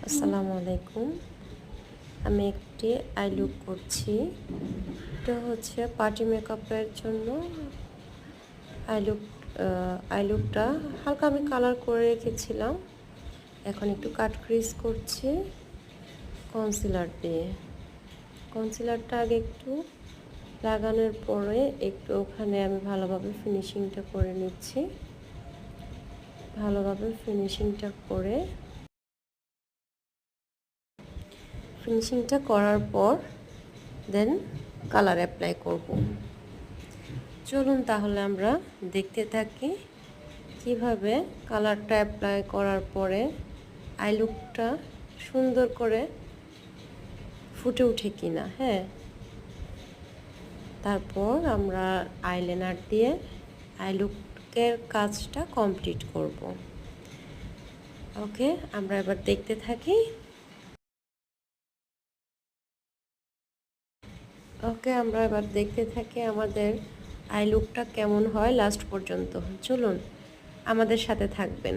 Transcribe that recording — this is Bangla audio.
আসসালামু আলাইকুম। আমি একটি আই লুক করছি। এটা হচ্ছে পার্টি মেকআপের জন্য আই লুকটা হালকা আমি কালার করে রেখেছিলাম। এখন একটু কাট ক্রিজ করছি কনসিলার দিয়ে। কনসিলারটা আগে একটু লাগানোর পরে একটু ওখানে আমি ভালোভাবে ফিনিশিংটা করে নিচ্ছি। ভালোভাবে ফিনিশিংটা করার পর দেন কালার অ্যাপ্লাই করব। চলুন তাহলে আমরা দেখতে থাকি কিভাবে কালারটা অ্যাপ্লাই করার পরে আই লুকটা সুন্দর করে ফুটে ওঠে কিনা। তারপর আমরা আইলাইনার দিয়ে আই লুকের কাজটা কমপ্লিট করব। ওকে, আমরা এবার দেখতে থাকি। আমরা এবার দেখতে থাকি আমাদের আই লুকটা কেমন হয় লাস্ট পর্যন্ত। চলুন আমাদের সাথে থাকবেন।